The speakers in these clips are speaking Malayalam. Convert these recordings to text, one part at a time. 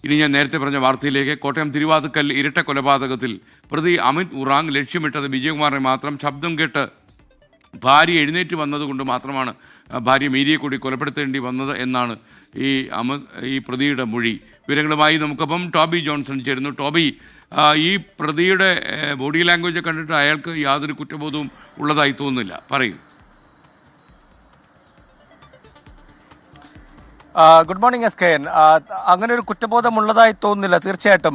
ഇനി ഞാൻ നേരത്തെ പറഞ്ഞ വാർത്തയിലേക്ക്. കോട്ടയം തിരുവാതുക്കൽ ഇരട്ട കൊലപാതകത്തിൽ പ്രതി അമിത് ഉറാങ് ലക്ഷ്യമിട്ടത് വിജയകുമാറിനെ മാത്രം. ശബ്ദം കേട്ട് ഭാര്യ എഴുന്നേറ്റ് വന്നതുകൊണ്ട് മാത്രമാണ് ഭാര്യ മീരിയെ കൂടി കൊലപ്പെടുത്തേണ്ടി വന്നത് എന്നാണ് ഈ പ്രതിയുടെ മൊഴി. വിവരങ്ങളുമായി നമുക്കൊപ്പം ടോബി ജോൺസൺ ചേരുന്നു. ടോബി, ഈ പ്രതിയുടെ ബോഡി ലാംഗ്വേജ് കണ്ടിട്ട് അയാൾക്ക് യാതൊരു കുറ്റബോധവും ഉള്ളതായി തോന്നുന്നില്ല, പറയൂ. Good morning SKN. അങ്ങനെ ഒരു കുറ്റബോധമുള്ളതായി തോന്നുന്നില്ല തീർച്ചയായിട്ടും.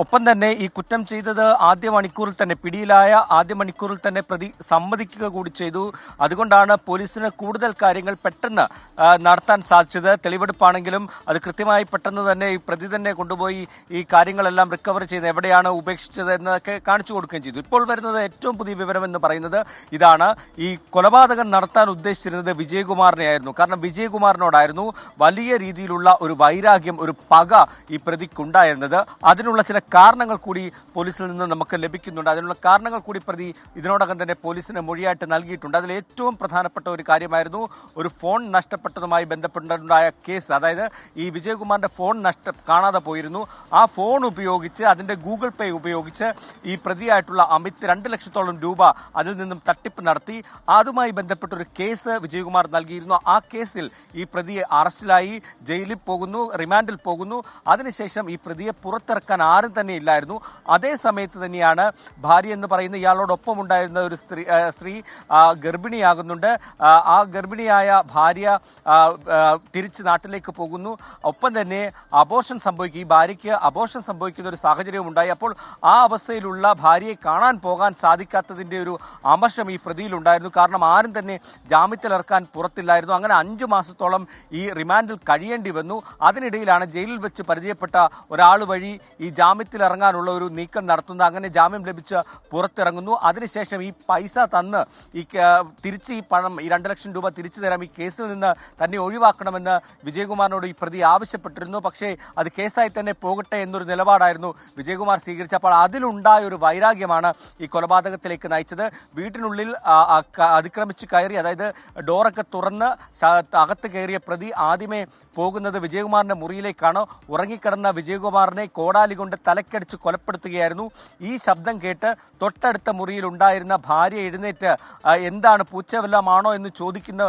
ഒപ്പം തന്നെ ഈ കുറ്റം ചെയ്തത് ആദ്യ മണിക്കൂറിൽ തന്നെ, പിടിയിലായ ആദ്യ മണിക്കൂറിൽ തന്നെ പ്രതി സമ്മതിക്കുക കൂടി ചെയ്തു. അതുകൊണ്ടാണ് പോലീസിന് കൂടുതൽ കാര്യങ്ങൾ പെട്ടെന്ന് നടത്താൻ സാധിച്ചത്. തെളിവെടുപ്പാണെങ്കിലും അത് കൃത്യമായി പെട്ടെന്ന് തന്നെ ഈ പ്രതി തന്നെ കൊണ്ടുപോയി ഈ കാര്യങ്ങളെല്ലാം റിക്കവർ ചെയ്ത് എവിടെയാണ് ഉപേക്ഷിച്ചത് എന്നൊക്കെ കാണിച്ചു കൊടുക്കുകയും ചെയ്തു. ഇപ്പോൾ വരുന്നത് ഏറ്റവും പുതിയ വിവരം എന്ന് പറയുന്നത് ഇതാണ്. ഈ കൊലപാതകം നടത്താൻ ഉദ്ദേശിച്ചിരുന്നത് വിജയകുമാറിനെയായിരുന്നു. കാരണം വിജയകുമാറിനോടായിരുന്നു വലിയ രീതിയിലുള്ള ഒരു വൈരാഗ്യം, ഒരു പക ഈ പ്രതിക്കുണ്ടായിരുന്നത്. അതിനുള്ള ചില കാരണങ്ങൾ കൂടി പോലീസിൽ നിന്ന് നമുക്ക് ലഭിക്കുന്നുണ്ട്. അതിനുള്ള കാരണങ്ങൾ കൂടി പ്രതി ഇതിനോടകം തന്നെ പോലീസിന് മൊഴിയായിട്ട് നൽകിയിട്ടുണ്ട്. അതിൽ ഏറ്റവും പ്രധാനപ്പെട്ട ഒരു കാര്യമായിരുന്നു ഒരു ഫോൺ നഷ്ടപ്പെട്ടതുമായി ബന്ധപ്പെട്ടുണ്ടായ കേസ്. അതായത് ഈ വിജയകുമാറിന്റെ ഫോൺ കാണാതെ പോയിരുന്നു. ആ ഫോൺ ഉപയോഗിച്ച്, അതിന്റെ ഗൂഗിൾ പേ ഉപയോഗിച്ച് ഈ പ്രതിയായിട്ടുള്ള അമിത് 2 ലക്ഷത്തോളം രൂപ അതിൽ നിന്നും തട്ടിപ്പ് നടത്തി. അതുമായി ബന്ധപ്പെട്ടൊരു കേസ് വിജയകുമാർ നൽകിയിരുന്നു. ആ കേസിൽ ഈ പ്രതിയെ അറസ്റ്റിലായി ജയിലിൽ പോകുന്നു, റിമാൻഡിൽ പോകുന്നു. അതിനുശേഷം ഈ പ്രതിയെ പുറത്തിറക്കാൻ ആരും തന്നെ ഇല്ലായിരുന്നു. അതേ സമയത്ത് തന്നെയാണ് ഭാര്യ എന്ന് പറയുന്ന ഇയാളോടൊപ്പം ഉണ്ടായിരുന്ന ഒരു സ്ത്രീ ഗർഭിണിയാകുന്നുണ്ട്. ആ ഗർഭിണിയായ ഭാര്യ തിരിച്ച് നാട്ടിലേക്ക് പോകുന്നു. ഒപ്പം തന്നെ അബോർഷൻ സംഭവിക്കും, ഈ ഭാര്യയ്ക്ക് അബോർഷൻ സംഭവിക്കുന്ന ഒരു സാഹചര്യവും ഉണ്ടായി. അപ്പോൾ ആ അവസ്ഥയിലുള്ള ഭാര്യയെ കാണാൻ പോകാൻ സാധിക്കാത്തതിന്റെ ഒരു അമർഷം ഈ പ്രതിയിലുണ്ടായിരുന്നു. കാരണം ആരും തന്നെ ജാമ്യത്തിലിറക്കാൻ പുറത്തില്ലായിരുന്നു. അങ്ങനെ 5 മാസത്തോളം ഈ റിമാൻഡിൽ കഴിയേണ്ടി വന്നു. അതിനിടയിലാണ് ജയിലിൽ വെച്ച് പരിചയപ്പെട്ട ഒരാൾ വഴി ഈ ജാമ്യത്തിൽ ഇറങ്ങാനുള്ള ഒരു നീക്കം നടത്തുന്നത്. അങ്ങനെ ജാമ്യം ലഭിച്ച് പുറത്തിറങ്ങുന്നു. അതിനുശേഷം ഈ പൈസ തന്ന് തിരിച്ച് ഈ പണം, ഈ 2 ലക്ഷം രൂപ തിരിച്ചു തരാം, ഈ കേസിൽ നിന്ന് തന്നെ ഒഴിവാക്കണമെന്ന് വിജയകുമാറിനോട് ഈ പ്രതി ആവശ്യപ്പെട്ടിരുന്നു. പക്ഷേ അത് കേസായി തന്നെ പോകട്ടെ എന്നൊരു നിലപാടായിരുന്നു വിജയകുമാർ സ്വീകരിച്ചപ്പോൾ അതിലുണ്ടായ ഒരു വൈരാഗ്യമാണ് ഈ കൊലപാതകത്തിലേക്ക് നയിച്ചത്. വീട്ടിനുള്ളിൽ അതിക്രമിച്ച് കയറി, അതായത് ഡോറൊക്കെ തുറന്ന് അകത്ത് കയറിയ പ്രതി ആദ്യമേ പോകുന്നത് വിജയകുമാറിന്റെ മുറിയിലേക്കാണ്. ഉറങ്ങിക്കിടന്ന വിജയകുമാറിനെ കോടാലി കൊണ്ട് തലക്കടിച്ച് കൊലപ്പെടുത്തുകയായിരുന്നു. ഈ ശബ്ദം കേട്ട് തൊട്ടടുത്ത മുറിയിൽ ഉണ്ടായിരുന്ന ഭാര്യ എഴുന്നേറ്റ് എന്താണ്, പൂച്ചവല്ലമാണോ എന്ന് ചോദിക്കുന്ന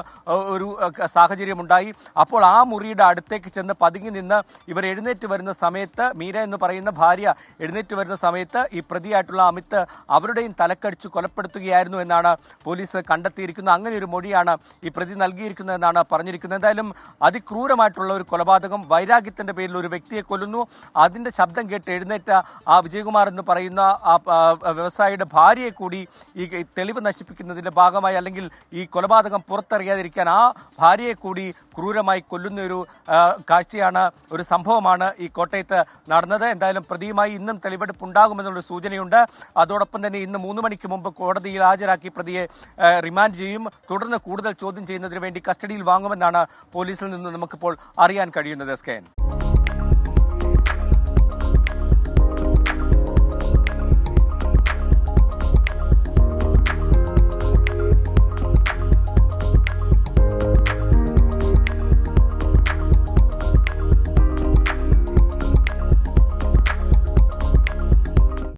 ഒരു സാഹചര്യമുണ്ടായി. അപ്പോൾ ആ മുറിയുടെ അടുത്തേക്ക് ചെന്ന് പതുങ്ങി നിന്ന് ഇവർ എഴുന്നേറ്റ് വരുന്ന സമയത്ത്, മീര എന്ന് പറയുന്ന ഭാര്യ എഴുന്നേറ്റ് വരുന്ന സമയത്ത് ഈ പ്രതിയായിട്ടുള്ള അമിത് അവരുടെയും തലക്കടിച്ച് കൊലപ്പെടുത്തുകയായിരുന്നു എന്നാണ് പോലീസ് കണ്ടെത്തിയിരിക്കുന്നത്. അങ്ങനെ ഒരു മൊഴിയാണ് ഈ പ്രതി നൽകിയിരിക്കുന്നത് എന്നാണ് പറഞ്ഞിരിക്കുന്നത്. എന്തായാലും അതിക്രൂരമായിട്ടുള്ള ഒരു കൊലപാതകം, വൈരാഗ്യത്തിന്റെ പേരിൽ ഒരു വ്യക്തിയെ കൊല്ലുന്നു. അതിന്റെ ശബ്ദം കേട്ട് എഴുന്നേറ്റ ആ വിജയകുമാർ എന്ന് പറയുന്ന ആ വ്യവസായിയുടെ ഭാര്യയെ കൂടി ഈ തെളിവ് നശിപ്പിക്കുന്നതിന്റെ ഭാഗമായി, അല്ലെങ്കിൽ ഈ കൊലപാതകം പുറത്തറിയാതിരിക്കാൻ ആ ഭാര്യയെ കൂടി ക്രൂരമായി കൊല്ലുന്ന ഒരു കാഴ്ചയാണ്, ഒരു സംഭവമാണ് ഈ കോട്ടയത്ത് നടന്നത്. എന്തായാലും പ്രതിയുമായി ഇന്നും തെളിവെടുപ്പ് ഉണ്ടാകുമെന്നുള്ള സൂചനയുണ്ട്. അതോടൊപ്പം തന്നെ ഇന്ന് 3 മണിക്ക് മുമ്പ് കോടതിയിൽ ഹാജരാക്കി പ്രതിയെ റിമാൻഡ് ചെയ്യും. തുടർന്ന് കൂടുതൽ ചോദ്യം ചെയ്യുന്നതിന് വേണ്ടി കസ്റ്റഡിയിൽ വാങ്ങുമെന്നാണ് പോലീസിൽ നിന്ന് നമുക്കിപ്പോൾ അറിയാൻ കഴിയുന്നത്. SKN.